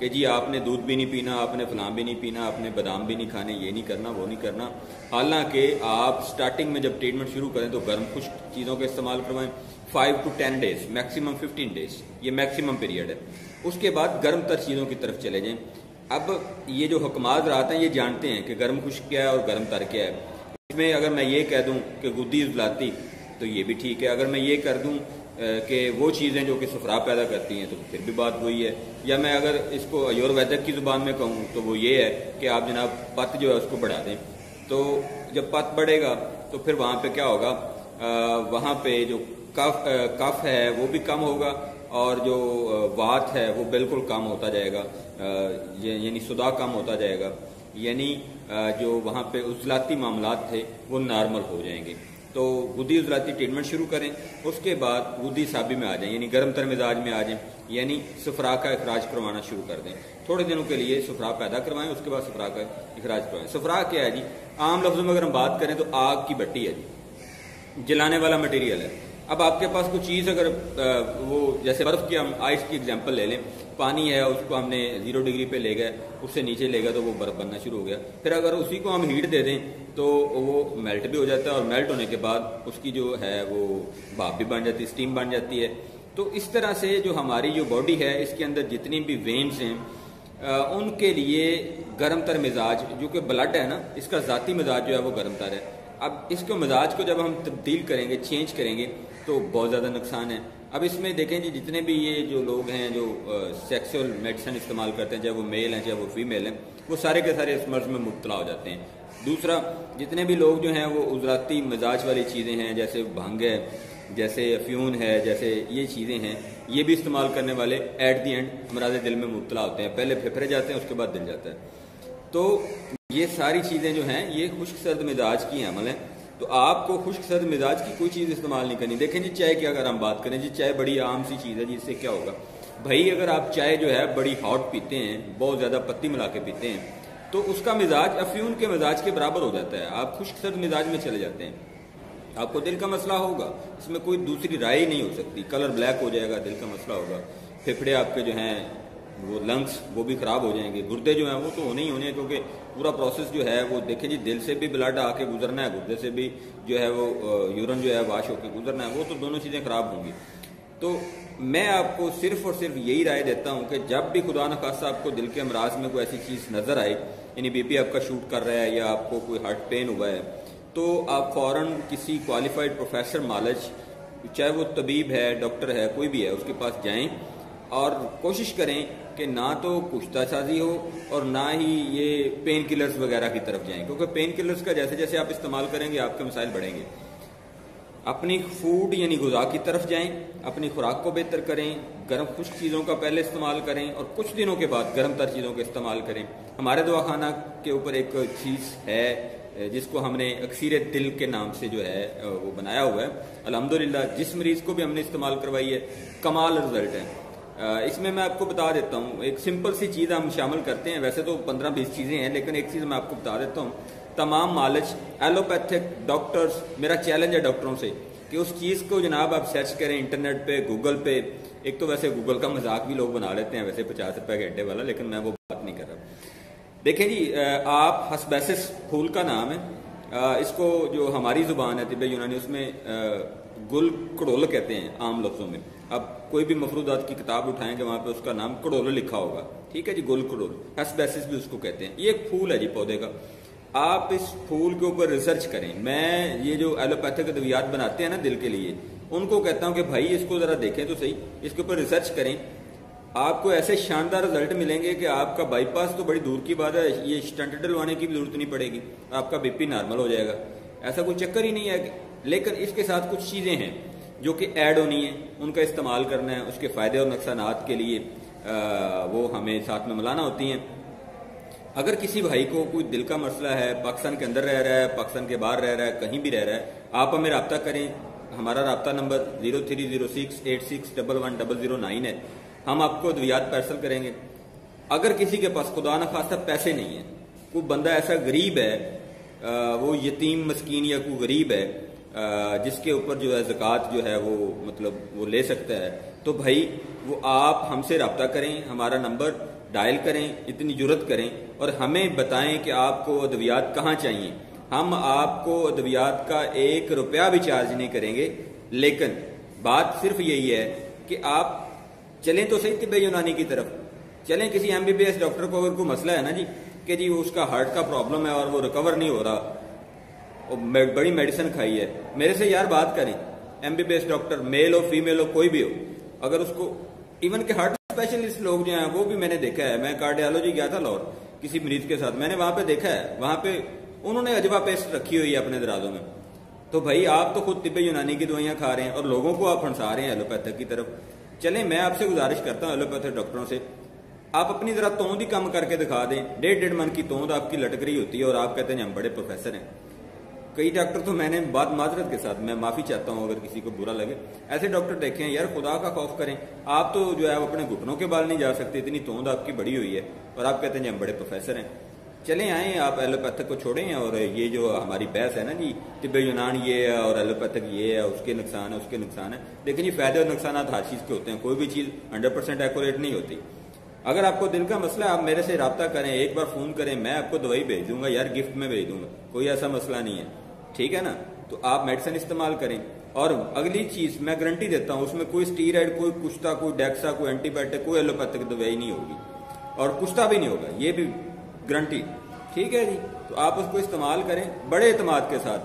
کہ جی آپ نے دودھ بھی نہیں پینا، آپ نے فلاں بھی نہیں پینا، آپ نے بادام بھی نہیں کھانے، یہ نہیں کرنا، وہ نہیں کرنا. حالانکہ آپ سٹارٹنگ میں جب ٹریٹمنٹ شروع کریں تو گرم خشک چیزوں کا استعمال کروائیں 5 to 10 days، میکسیمم 15 days، یہ میکسیمم پیریڈ ہے. اس کے بعد گرم تر چیزوں کی طرف چلے جائیں. اب یہ جو حکمات رات ہیں یہ جانتے ہیں کہ گرم خشک کیا ہے اور گرم تر کیا ہے. اس میں اگر میں یہ کہہ دوں کہ گدی عضلاتی تو یہ بھی ٹھیک ہے، اگر میں یہ کر دوں کہ وہ چیزیں جو کہ صفرا پیدا کرتی ہیں تو پھر بھی بات وہی ہے. یا میں اگر اس کو آیورویدک کی زبان میں کہوں تو وہ یہ ہے کہ آپ جناب پت جو ہے اس کو بڑھا دیں. تو جب پت بڑھے گا تو پھر وہاں پہ کیا ہوگا، وہاں پہ جو کف ہے وہ بھی کم ہوگا اور جو وات ہے وہ بالکل کم ہوتا جائے گا، یعنی صدا کم ہوتا جائے گا، یعنی جو وہاں پہ عضلاتی معاملات تھے وہ نارمل ہو جائیں گے. تو گدی عضلاتی ٹریٹمنٹ شروع کریں. اس کے بعد گدی صابی میں آ جائیں، یعنی گرم تر مزاج میں آ جائیں، یعنی صفرا کا اخراج کروانا شروع کر دیں. تھوڑے دنوں کے لیے صفرا پیدا کروائیں، اس کے بعد صفرا کا اخراج کروائیں. صفرا کیا ہے جی؟ عام لفظوں میں اگر ہم بات کریں تو آگ کی بٹی ہے جی، جلانے والا مٹیریل ہے. اب آپ کے پاس کوئی چیز اگر وہ جیسے برف کی، ہم آئس کی ایگزامپل لے لیں، پانی ہے اس کو ہم نے 0 ڈگری پہ لے گئے، اس سے نیچے لے گا تو وہ برف بننا شروع ہو گیا. پھر اگر اسی کو ہم ہیٹ دے دیں تو وہ میلٹ بھی ہو جاتا ہے، اور میلٹ ہونے کے بعد اس کی جو ہے وہ بھاپ بھی بن جاتی ہے، اسٹیم بن جاتی ہے. تو اس طرح سے جو ہماری جو باڈی ہے اس کے اندر جتنی بھی وینز ہیں ان کے لیے گرم تر مزاج، جو کہ بلڈ ہے نا، اس کا ذاتی مزاج جو ہے وہ گرم تر ہے. اب اس کو مزاج کو جب ہم تبدیل کریں گے، چینج کریں گے تو بہت زیادہ نقصان ہے. اب اس میں دیکھیں جی جتنے بھی یہ جو لوگ ہیں جو سیکسول میڈیسن استعمال کرتے ہیں، چاہے وہ میل ہیں چاہے وہ فیمیل ہیں، وہ سارے کے سارے اس مرض میں مبتلا ہو جاتے ہیں. دوسرا، جتنے بھی لوگ جو ہیں وہ عضلاتی مزاج والی چیزیں ہیں، جیسے بھنگ ہے، جیسے افیون ہے، جیسے یہ چیزیں ہیں، یہ بھی استعمال کرنے والے ایٹ دی اینڈ امراض دل میں مبتلا ہوتے ہیں. پہلے پھیپھڑے جاتے ہیں، اس کے بعد دل جاتا ہے. تو یہ ساری چیزیں جو ہیں یہ خشک سرد مزاج کی عمل ہیں. تو آپ کو خشک سرد مزاج کی کوئی چیز استعمال نہیں کرنی. دیکھیں جی چائے کی اگر ہم بات کریں، جی چائے بڑی عام سی چیز ہے جی، اس سے کیا ہوگا بھائی؟ اگر آپ چائے جو ہے بڑی ہاٹ پیتے ہیں، بہت زیادہ پتی ملا کے پیتے ہیں، تو اس کا مزاج افیون کے مزاج کے برابر ہو جاتا ہے. آپ خشک سرد مزاج میں چلے جاتے ہیں، آپ کو دل کا مسئلہ ہوگا، اس میں کوئی دوسری رائے نہیں ہو سکتی. کلر بلیک ہو جائے گا، دل کا مسئلہ ہوگا، پھیپھڑے آپ کے جو ہیں وہ لنگس وہ بھی خراب ہو جائیں گے، گردے جو ہیں وہ تو ہونے ہی ہونے ہیں، کیونکہ پورا پروسیس جو ہے وہ دیکھیں جی دل سے بھی بلڈ آ کے گزرنا ہے، گردے سے بھی جو ہے وہ یورن جو ہے واش ہو کے گزرنا ہے، وہ تو دونوں چیزیں خراب ہوں گی. تو میں آپ کو صرف اور صرف یہی رائے دیتا ہوں کہ جب بھی خدا نخواستہ آپ کو دل کے امراض میں کوئی ایسی چیز نظر آئے، یعنی بی پی آپ کا شوٹ کر رہا ہے یا آپ کو کوئی ہارٹ پین ہوا ہے، تو آپ فوراً کسی کوالیفائڈ پروفیسر مالج، چاہے وہ طبیب ہے، ڈاکٹر ہے، کوئی بھی ہے، اس کے پاس جائیں اور کوشش کریں کہ نہ تو کشتہ سازی ہو اور نہ ہی یہ پین کلرز وغیرہ کی طرف جائیں، کیونکہ پین کلرز کا جیسے جیسے آپ استعمال کریں گے آپ کے مسائل بڑھیں گے. اپنی فوڈ یعنی غذا کی طرف جائیں، اپنی خوراک کو بہتر کریں، گرم خشک چیزوں کا پہلے استعمال کریں اور کچھ دنوں کے بعد گرم تر چیزوں کا استعمال کریں. ہمارے دواخانہ کے اوپر ایک چیز ہے جس کو ہم نے اکسیر دل کے نام سے جو ہے وہ بنایا ہوا ہے. الحمدللہ جس مریض کو بھی ہم نے استعمال کروائی ہے کمال رزلٹ ہے. اس میں آپ کو بتا دیتا ہوں، ایک سمپل سی چیز ہم شامل کرتے ہیں، ویسے تو 15-20 چیزیں ہیں، لیکن ایک چیز میں آپ کو بتا دیتا ہوں. تمام مالج ایلوپیتھک ڈاکٹرز، میرا چیلنج ہے ڈاکٹروں سے کہ اس چیز کو جناب آپ سرچ کریں انٹرنیٹ پہ، گوگل پہ. ایک تو ویسے گوگل کا مذاق بھی لوگ بنا لیتے ہیں ویسے 50 روپے گھنٹے والا، لیکن میں وہ بات نہیں کر رہا. دیکھیں جی آپ ہسبیسس پھول کا نام ہے، اس کو جو ہماری زبان ہے طب یونانی اس میں گل کڑول کہتے ہیں عام لفظوں میں. اب کوئی بھی مفروضات کی کتاب اٹھائیں گے وہاں پہ اس کا نام کڑول لکھا ہوگا، ٹھیک ہے جی، گل کڑول، ہسبیسس بھی اس کو کہتے ہیں. یہ ایک پھول ہے جی پودے کا. آپ اس پھول کے اوپر ریسرچ کریں. میں یہ جو ایلوپیتھک ادویات بناتے ہیں نا دل کے لیے، ان کو کہتا ہوں کہ بھائی اس کو ذرا دیکھیں تو صحیح، اس کے اوپر ریسرچ کریں. آپ کو ایسے شاندار رزلٹ ملیں گے کہ آپ کا بائی پاس تو بڑی دور کی بات ہے، یہ اسٹنٹ ڈلوانے کی بھی ضرورت نہیں پڑے گی، آپ کا بی پی نارمل ہو جائے گا. ایسا کوئی چکر ہی نہیں ہے. لیکن اس کے ساتھ کچھ چیزیں ہیں جو کہ ایڈ ہونی ہیں، ان کا استعمال کرنا ہے، اس کے فائدے اور نقصانات کے لیے وہ ہمیں ساتھ میں ملانا ہوتی ہیں. اگر کسی بھائی کو کوئی دل کا مسئلہ ہے، پاکستان کے اندر رہ رہا ہے، پاکستان کے باہر رہ رہا ہے، کہیں بھی رہ رہا ہے، آپ ہمیں رابطہ کریں. ہمارا رابطہ نمبر 030686110009 ہے. ہم آپ کو ادویات پارسل کریں گے. اگر کسی کے پاس خدا نخواستہ پیسے نہیں ہیں، کوئی بندہ ایسا غریب ہے، وہ یتیم مسکین یا کوئی غریب ہے جس کے اوپر جو ہے زکوٰۃ جو ہے وہ مطلب وہ لے سکتا ہے، تو بھائی وہ آپ ہم سے رابطہ کریں. ہمارا نمبر ڈائل کریں، اتنی جرت کریں اور ہمیں بتائیں کہ آپ کو ادویات کہاں چاہیے. ہم آپ کو ادویات کا 1 روپیہ بھی چارج نہیں کریں گے، لیکن بات صرف یہی ہے کہ آپ چلیں تو صحیح طب یونانی کی طرف. چلیں کسی MBBS ڈاکٹر کو، اگر کوئی مسئلہ ہے نا جی کہ جی اس کا ہارٹ کا پرابلم ہے اور وہ ریکور نہیں ہو رہا، بڑی میڈیسن کھائی ہے، میرے سے یار بات کریں. MBBS ڈاکٹر میل ہو فیمیل ہو کوئی بھی ہو، اگر اس کو ایون کہ ہارٹ اسپیشلسٹ لوگ جو ہیں وہ بھی میں نے دیکھا ہے. میں کارڈیالوجی گیا تھا لاہور کسی مریض کے ساتھ، میں نے وہاں پہ دیکھا ہے، وہاں پہ انہوں نے اجوا پیسٹ رکھی ہوئی ہے اپنے درازوں میں. تو بھائی آپ تو خود طب یونانی کی دوائیاں کھا رہے ہیں اور لوگوں کو آپ پھنسا رہے ہیں ایلوپیتھک کی طرف. چلیں میں آپ سے گزارش کرتا ہوں ایلوپیتھک ڈاکٹروں سے، آپ اپنی ذرا توند ہی کم کر کے دکھا دیں. 1.5 من کی توند آپ کی لٹک رہی ہوتی ہے اور آپ کہتے ہیں ہم بڑے پروفیسر ہیں. کئی ڈاکٹر تو میں نے بات معذرت کے ساتھ، میں معافی چاہتا ہوں اگر کسی کو برا لگے، ایسے ڈاکٹر دیکھیں یار خدا کا خوف کریں. آپ تو جو ہے اپنے گھٹنوں کے بال نہیں جا سکتے، اتنی توند آپ کی بڑی ہوئی ہے اور آپ کہتے ہیں ہم بڑے پروفیسر ہیں. چلیں آئیں آپ ایلوپیتھک کو چھوڑیں اور یہ جو ہماری بحث ہے نا جی طب یونان یہ ہے اور ایلوپیتھک یہ ہے، اس کے نقصان ہے اس کے نقصان ہے. لیکن یہ فائدے اور نقصانات ہر چیز کے ہوتے ہیں، کوئی بھی چیز 100% ایکوریٹ نہیں ہوتی. اگر آپ کو دل کا مسئلہ ہے آپ میرے سے رابطہ کریں، ایک بار فون کریں، میں آپ کو دوائی بھیج دوں گا یار، گفٹ میں بھیج دوں گا، کوئی ایسا مسئلہ نہیں ہے. ٹھیک ہے نا؟ تو آپ میڈیسن استعمال کریں. اور اگلی چیز میں گارنٹی دیتا ہوں، اس میں کوئی اسٹیرائڈ، کوئی کشتا، کوئی ڈیکسا، کوئی اینٹی بایوٹک، کوئی ایلوپیتھک دوائی نہیں ہوگی اور کشتا بھی نہیں ہوگا، یہ بھی گارنٹی. ٹھیک ہے جی؟ تو آپ اس کو استعمال کریں بڑے اعتماد کے ساتھ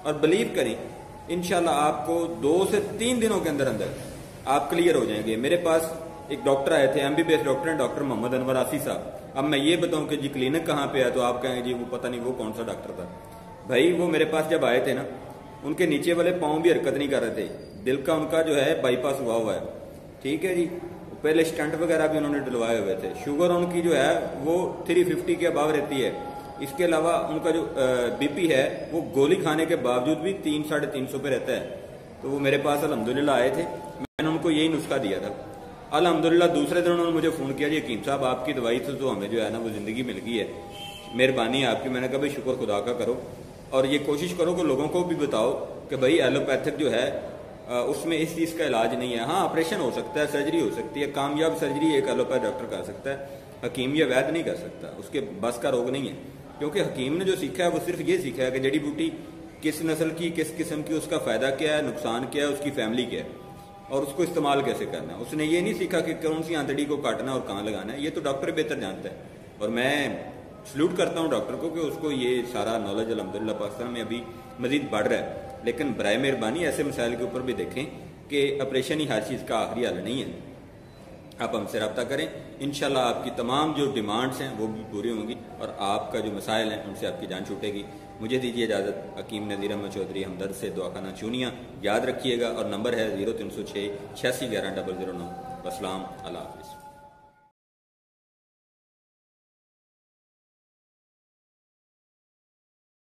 اور بلیو کریں، انشاءاللہ آپ کو 2 سے 3 دنوں کے اندر آپ کلیئر ہو جائیں گے. میرے پاس ایک ڈاکٹر آئے تھے، MBBS ڈاکٹر ہیں، ڈاکٹر محمد انور آسی صاحب. اب میں یہ بتاؤں کہ جی کلینک کہاں پہ ہے تو آپ کہیں گے جی وہ پتہ نہیں وہ کون سا ڈاکٹر تھا. بھائی وہ میرے پاس جب آئے تھے نا، ان کے نیچے والے پاؤں بھی حرکت نہیں کر رہے تھے، دل کا ان کا جو ہے بائی پاس ہوا ہے. ٹھیک ہے جی؟ پہلے اسٹنٹ وغیرہ بھی انہوں نے ڈلوائے ہوئے تھے. شوگر ان کی جو ہے وہ 350 کے اباو رہتی ہے. اس کے علاوہ ان کا جو BP ہے وہ گولی کھانے کے باوجود بھی 300-350 پہ رہتا ہے. تو وہ میرے پاس الحمدللہ آئے تھے، میں نے ان کو یہی نسخہ دیا تھا. الحمدللہ دوسرے دن انہوں نے مجھے فون کیا، جی حکیم صاحب آپ کی دوائی سے تو ہمیں جو ہے نا وہ زندگی مل گئی ہے، مہربانی ہے آپ کی. میں نے کہا بھائی شکر خدا کا کرو اور یہ کوشش کرو کہ لوگوں کو بھی بتاؤ کہ بھائی ایلوپیتھک جو ہے اس میں اس چیز کا علاج نہیں ہے. ہاں آپریشن ہو سکتا ہے، سرجری ہو سکتی ہے، کامیاب سرجری ایک ایلوپیتھ ڈاکٹر کر سکتا ہے، حکیم یا وید نہیں کر سکتا، اس کے بس کا روگ نہیں ہے. کیونکہ حکیم نے جو سیکھا ہے وہ صرف یہ سیکھا ہے کہ جڑی بوٹی کس نسل کی، کس قسم کی، اس کا فائدہ کیا ہے، نقصان کیا ہے، اس کی فیملی کیا ہے اور اس کو استعمال کیسے کرنا ہے. اس نے یہ نہیں سیکھا کہ کون سی آنتڑی کو کاٹنا اور کہاں لگانا ہے، یہ تو ڈاکٹر بہتر جانتا ہے. اور میں سلوٹ کرتا ہوں ڈاکٹر کو کہ اس کو یہ سارا نالج الحمدللہ پاکستان میں ابھی مزید بڑھ رہا ہے. لیکن برائے مہربانی ایسے مسائل کے اوپر بھی دیکھیں کہ آپریشن ہی ہر چیز کا آخری حل نہیں ہے. آپ ہم سے رابطہ کریں، انشاءاللہ آپ کی تمام جو ڈیمانڈز ہیں وہ بھی پوری ہوں گی اور آپ کا جو مسائل ہیں ان سے آپ کی جان چھوٹے گی. مجھے دیجیے اجازت. حکیم نذیر احمد چودھری ہمدرد سے دعا خانہ چونیاں یاد رکھیے گا اور نمبر ہے 0306 86 11 009. السلام اللہ حافظ.